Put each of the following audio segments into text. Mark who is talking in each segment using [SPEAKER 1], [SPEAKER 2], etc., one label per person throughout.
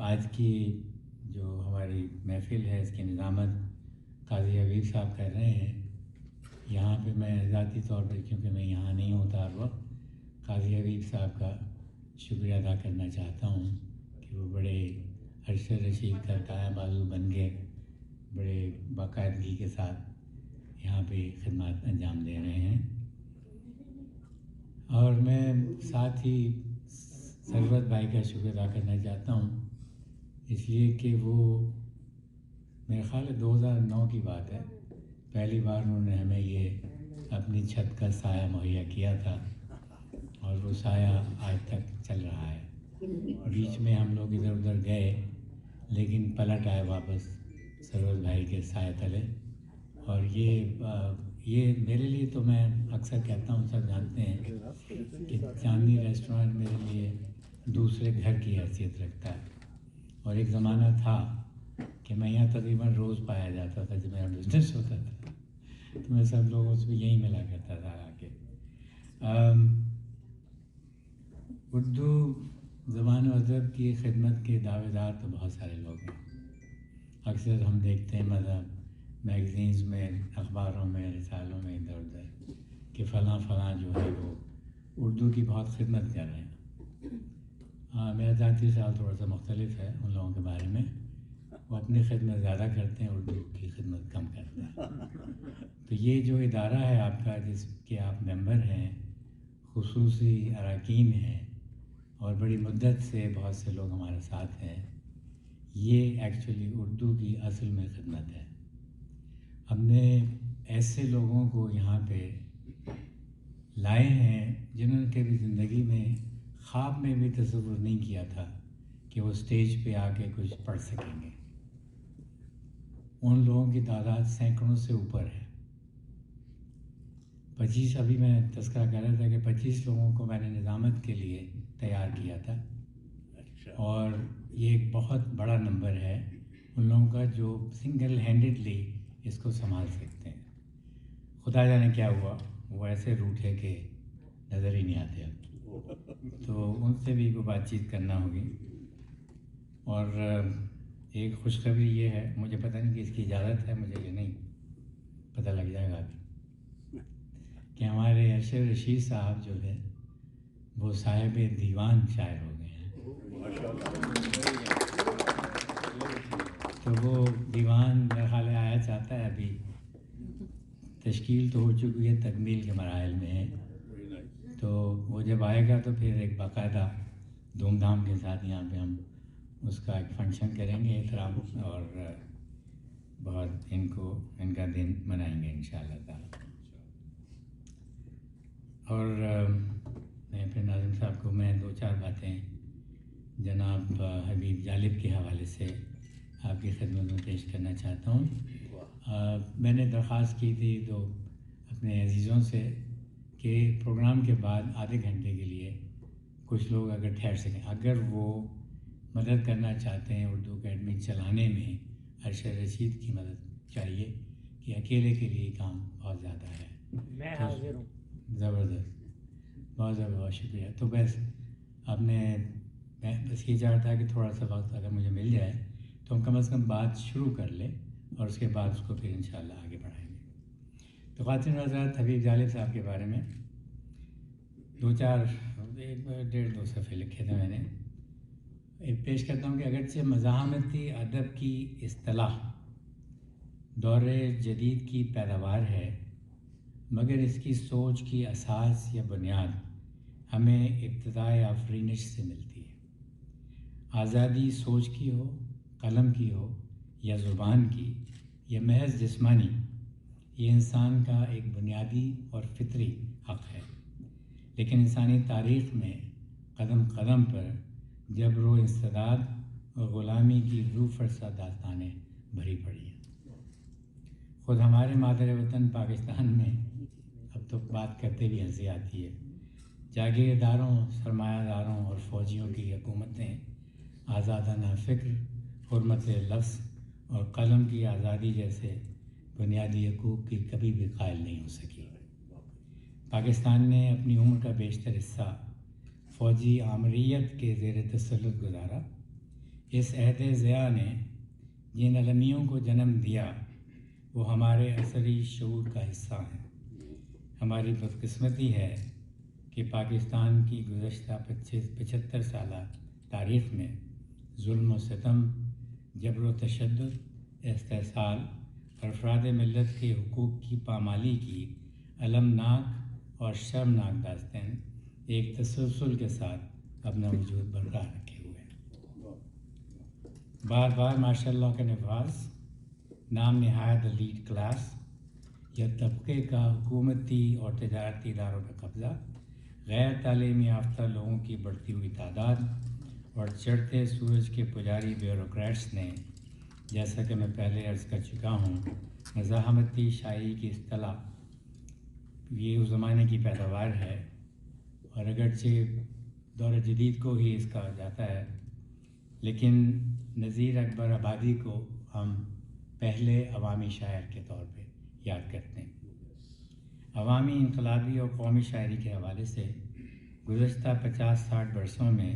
[SPEAKER 1] آج کی جو ہماری محفل ہے اس کی نظامت قاضی حبیب صاحب کر رہے ہیں. یہاں پہ میں ذاتی طور پر کیونکہ میں یہاں نہیں ہوتا ہر وقت قاضی حبیب صاحب کا شکریہ ادا کرنا چاہتا ہوں کہ وہ بڑے عرش رشید کا دایاں بازو بن گئے، بڑے باقاعدگی کے ساتھ یہاں پہ خدمات انجام دے رہے ہیں. اور میں ساتھ ہی سرورت بھائی کا شکر ادا کرنا چاہتا ہوں، اس لیے کہ وہ میرے خیال ہے 2009 کی بات ہے، پہلی بار انہوں نے ہمیں یہ اپنی چھت کا سایہ مہیا کیا تھا اور وہ سایہ آج تک چل رہا ہے. بیچ میں ہم لوگ ادھر ادھر گئے لیکن پلٹ آئے واپس سرورت بھائی کے سایہ تلے. اور یہ میرے لیے تو میں اکثر کہتا ہوں، سب جانتے ہیں کہ چاندنی ریسٹورنٹ میرے لیے دوسرے گھر کی حیثیت رکھتا ہے. اور ایک زمانہ تھا کہ میں یہاں تقریباً روز پایا جاتا تھا جب میرا بزنس ہوتا تھا، تو میں سب لوگوں سے یہیں ملا کرتا تھا آ کے. اردو زبان و ادب کی خدمت کے دعوے دار تو بہت سارے لوگ ہیں. اکثر ہم دیکھتے ہیں مذہب میگزینز میں، اخباروں میں، رسالوں میں ادھر ادھر کہ فلاں فلاں جو ہے وہ اردو کی بہت خدمت کر رہے ہیں. میرا ذاتی خیال تھوڑا سا مختلف ہے ان لوگوں کے بارے میں. وہ اپنی خدمت زیادہ کرتے ہیں، اردو کی خدمت کم کرتے ہیں. تو یہ جو ادارہ ہے آپ کا جس کے آپ ممبر ہیں، خصوصی اراکین ہیں اور بڑی مدت سے بہت سے لوگ ہمارے ساتھ ہیں، یہ ایکچولی اردو کی اصل میں خدمت ہے. ہم نے ایسے لوگوں کو یہاں پہ لائے ہیں جنہوں نے کبھی زندگی میں خواب میں بھی تصور نہیں کیا تھا کہ وہ اسٹیج پہ آ کے کچھ پڑھ سکیں گے. ان لوگوں کی تعداد سینکڑوں سے اوپر ہے. 25 ابھی میں تذکرہ کر رہا تھا کہ 25 لوگوں کو میں نے نظامت کے لیے تیار کیا تھا. اور یہ ایک بہت بڑا نمبر ہے ان لوگوں کا جو سنگل ہینڈڈلی اس کو سنبھال سکتے ہیں. خدا جانے کیا ہوا، وہ ایسے روٹھے کہ نظر ہی نہیں آتے اب، تو ان سے بھی کوئی بات چیت کرنا ہوگی. اور ایک خوشخبری یہ ہے، مجھے پتہ نہیں کہ اس کی اجازت ہے مجھے کہ نہیں، پتہ لگ جائے گا ابھی، کہ ہمارے ارشد رشید صاحب جو ہے وہ صاحب دیوان شاعر ہو گئے ہیں. تو وہ دیوان میرے خیال ہے آیا چاہتا ہے، ابھی تشکیل تو ہو چکی ہے، تکمیل کے مراحل میں ہے. تو وہ جب آئے گا تو پھر ایک باقاعدہ دھوم دھام کے ساتھ یہاں پہ ہم اس کا ایک فنکشن کریں گے احترام، اور بہت ان کا دن منائیں گے انشاءاللہ تعالی. اور میں پھر ناظم صاحب کو میں 2-4 باتیں جناب حبیب جالب کے حوالے سے آپ کی خدمت میں پیش کرنا چاہتا ہوں. میں نے درخواست کی تھی تو اپنے عزیزوں سے کہ پروگرام کے بعد آدھے گھنٹے کے لیے کچھ لوگ اگر ٹھہر سکیں، اگر وہ مدد کرنا چاہتے ہیں اردو اکیڈمی چلانے میں. ارشد رشید کی مدد چاہیے کہ اکیلے کے لیے کام بہت زیادہ ہے.
[SPEAKER 2] میں حاضر ہوں.
[SPEAKER 1] زبردست، بہت بہت شکریہ. تو بس آپ نے، میں بس یہ چاہتا کہ تھوڑا سا وقت اگر مجھے مل جائے تو ہم کم از کم بات شروع کر لیں اور اس کے بعد اس کو پھر انشاءاللہ آگے بڑھائیں گے. تو خواتین حضرات، حبیب جالب صاحب کے بارے میں 1.5-2 صفحے لکھے تھے میں نے. پیش کرتا ہوں کہ اگرچہ مزاحمتی ادب کی اصطلاح دور جدید کی پیداوار ہے، مگر اس کی سوچ کی اساس یا بنیاد ہمیں ابتدائے آفرینش سے ملتی ہے. آزادی سوچ کی ہو، قلم کی ہو یا زبان کی یا محض جسمانی، یہ انسان کا ایک بنیادی اور فطری حق ہے. لیکن انسانی تاریخ میں قدم قدم پر جبر و استبداد اور غلامی کی روح فرسا داستانیں بھری پڑی ہیں. خود ہمارے مادر وطن پاکستان میں اب تو بات کرتے بھی ہنسی آتی ہے. جاگیرداروں، سرمایہ داروں اور فوجیوں کی حکومتیں آزادانہ فکر، حرمت لفظ اور قلم کی آزادی جیسے بنیادی حقوق کی کبھی بھی قائل نہیں ہو سکی. پاکستان نے اپنی عمر کا بیشتر حصہ فوجی آمریت کے زیر تسلط گزارا. اس عہد ضیاء نے جن المیوں کو جنم دیا وہ ہمارے عصری شعور کا حصہ ہیں۔ ہماری بدقسمتی ہے کہ پاکستان کی گزشتہ 75 سالہ تاریخ میں ظلم و ستم، جبر و تشدد، استحصال اور افراد ملت کے حقوق کی پامالی کی المناک اور شرمناک داستان ایک تسلسل کے ساتھ اپنا وجود برقرار رکھے ہوئے ہیں۔ بار بار مارشل لاء کا نفاذ، نام نہاد ایلیٹ کلاس یا طبقے کا حکومتی اور تجارتی اداروں کا قبضہ، غیر تعلیم یافتہ لوگوں کی بڑھتی ہوئی تعداد اور چڑھتے سورج کے پجاری بیوروکریٹس نے، جیسا کہ میں پہلے عرض کر چکا ہوں، مزاحمتی شاعری کی اصطلاح یہ اس زمانے کی پیداوار ہے، اور اگرچہ دور جدید کو ہی اس کہا جاتا ہے، لیکن نذیر اکبر آبادی کو ہم پہلے عوامی شاعر کے طور پہ یاد کرتے ہیں۔ عوامی، انقلابی اور قومی شاعری کے حوالے سے گزشتہ 50-60 برسوں میں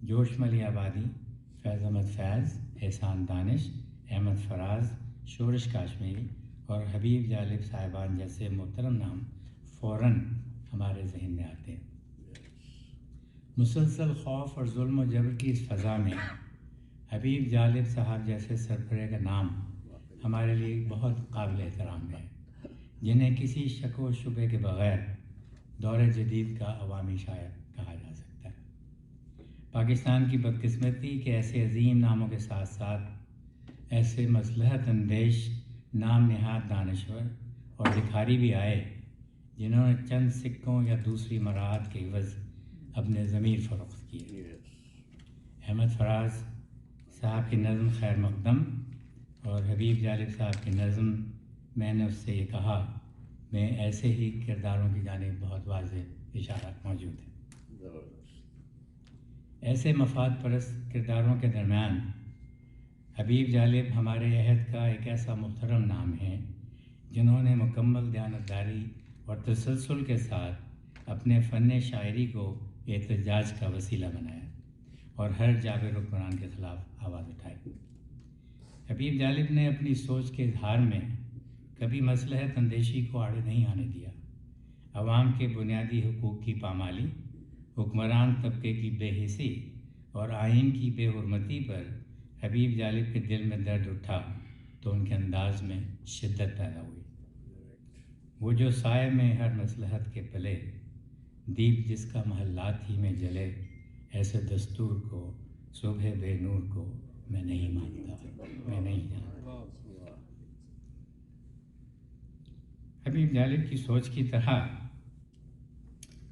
[SPEAKER 1] جوش ملی آبادی، فیض احمد فیض، احسان دانش، احمد فراز، شورش کاشمیری اور حبیب جالب صاحبان جیسے محترم نام فوراً ہمارے ذہن میں آتے ہیں۔ مسلسل خوف اور ظلم و جبر کی اس فضا میں حبیب جالب صاحب جیسے سربراہ کا نام ہمارے لیے بہت قابل احترام ہے، جنہیں کسی شک و شبے کے بغیر دور جدید کا عوامی شاعر کہا جا سکتا ہے۔ پاکستان کی بدقسمتی کے ایسے عظیم ناموں کے ساتھ ساتھ ایسے مصلحت اندیش نام نہاد دانشور اور لکھاری بھی آئے جنہوں نے چند سکوں یا دوسری مراعات کے عوض اپنے ضمیر فروخت کیے۔ احمد فراز صاحب کی نظم خیر مقدم اور حبیب جالب صاحب کی نظم میں نے اس سے یہ کہا میں ایسے ہی کرداروں کی جانب بہت واضح اشارات موجود ہیں۔ ایسے مفاد پرست کرداروں کے درمیان حبیب جالب ہمارے عہد کا ایک ایسا محترم نام ہے جنہوں نے مکمل دیانتداری اور تسلسل کے ساتھ اپنے فن شاعری کو احتجاج کا وسیلہ بنایا اور ہر جابر حکمران کے خلاف آواز اٹھائی۔ حبیب جالب نے اپنی سوچ کے اظہار میں کبھی مصلحت اندیشی کو آڑے نہیں آنے دیا۔ عوام کے بنیادی حقوق کی پامالی، حکمران طبقے کی بے حسی اور آئین کی بے حرمتی پر حبیب جالب کے دل میں درد اٹھا تو ان کے انداز میں شدت پیدا ہوئی۔ وہ جو سائے میں ہر مصلحت کے پلے، دیپ جس کا محلات ہی میں جلے، ایسے دستور کو، صبح بے نور کو میں نہیں مانتا، میں نہیں جانتا۔ حبیب جالب کی سوچ کی طرح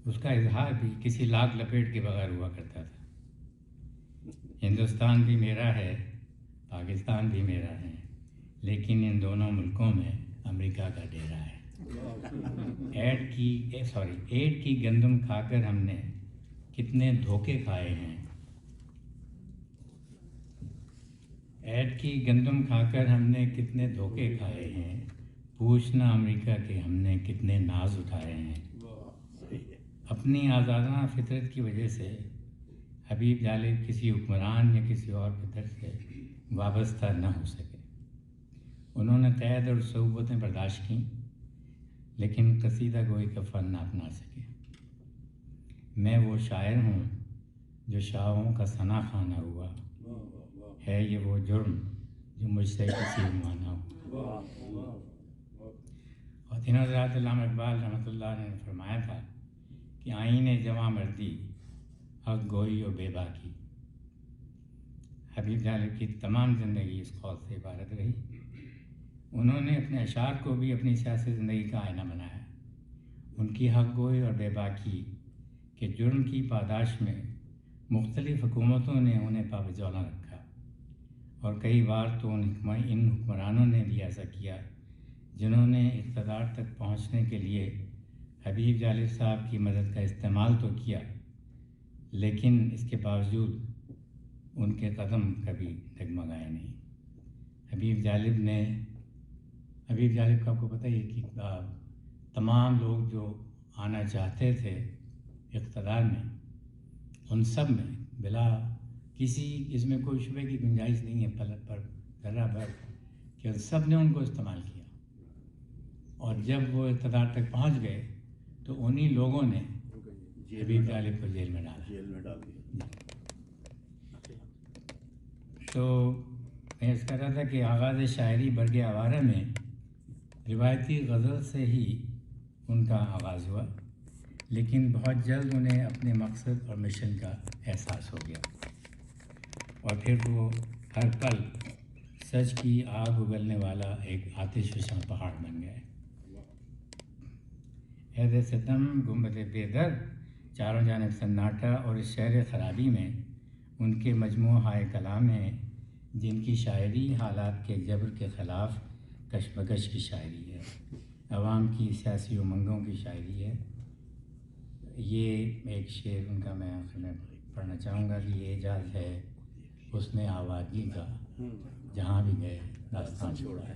[SPEAKER 1] اس کا اظہار بھی کسی لاگ لپیٹ کے بغیر ہوا کرتا تھا۔ ہندوستان بھی میرا ہے، پاکستان بھی میرا ہے، لیکن ان دونوں ملکوں میں امریکہ کا ڈیرا ہے۔ ایٹ کی گندم کھا کر ہم نے کتنے دھوکے کھائے ہیں، ایٹ کی گندم کھا کر ہم نے کتنے دھوکے کھائے ہیں، پوچھنا امریکہ کے ہم نے کتنے ناز اٹھائے ہیں۔ اپنی آزادانہ فطرت کی وجہ سے حبیب جالب کسی حکمران یا کسی اور فطرت سے وابستہ نہ ہو سکے۔ انہوں نے قید اور صعوبتیں برداشت کیں، لیکن قصیدہ گوئی کا فن نہ اپنا سکے۔ میں وہ شاعر ہوں جو شاہوں کا ثنا خانہ ہوا، ہے یہ وہ جرم جو مجھ سے کسی مانا ہوا۔ اور دن حضرات علامہ اقبال رحمۃ اللہ نے فرمایا تھا کہ آئین جواں مردی، حق گوئی و بے باکی۔ حبیب جالب کی تمام زندگی اس قول سے عبارت رہی۔ انہوں نے اپنے اشعار کو بھی اپنی سیاسی زندگی کا آئینہ بنایا۔ ان کی حق گوئی اور بے باکی کے جرم کی پاداش میں مختلف حکومتوں نے انہیں پابجولہ رکھا، اور کئی بار تو ان حکمرانوں نے بھی ایسا کیا جنہوں نے اقتدار تک پہنچنے کے لیے حبیب جالب صاحب کی مدد کا استعمال تو کیا، لیکن اس کے باوجود ان کے قدم کبھی ڈگمگائے نہیں۔ حبیب جالب کا آپ کو پتہ ہی ہے کہ تمام لوگ جو آنا چاہتے تھے اقتدار میں، ان سب میں بلا کسی اس میں کوئی شبے کی گنجائش نہیں ہے پلک پر ذرہ بھر کہ سب نے ان کو استعمال کیا، اور جب وہ اقتدار تک پہنچ گئے تو انہی لوگوں نے حبیب طالب کو جیل میں ڈالا۔ تو میں اس کر رہا تھا کہ آغاز شاعری برگ آوارہ میں روایتی غزل سے ہی ان کا آغاز ہوا، لیکن بہت جلد انہیں اپنے مقصد اور مشن کا احساس ہو گیا، اور پھر وہ ہر پل سچ کی آگ اگلنے والا ایک آتش فشاں پہاڑ بن گئے۔ عہد ستم، گنبد بے در، چاروں جانب سناٹا، اور اس شہر خرابی میں ان کے مجموعہ ہائے کلام ہیں جن کی شاعری حالات کے جبر کے خلاف کشمکش کی شاعری ہے، عوام کی سیاسی امنگوں کی شاعری ہے۔ یہ ایک شعر ان کا میں آخر میں پڑھنا چاہوں گا کہ یہ اعجاز ہے حسن آوازی کا، جہاں بھی گئے داستان چھوڑا ہے۔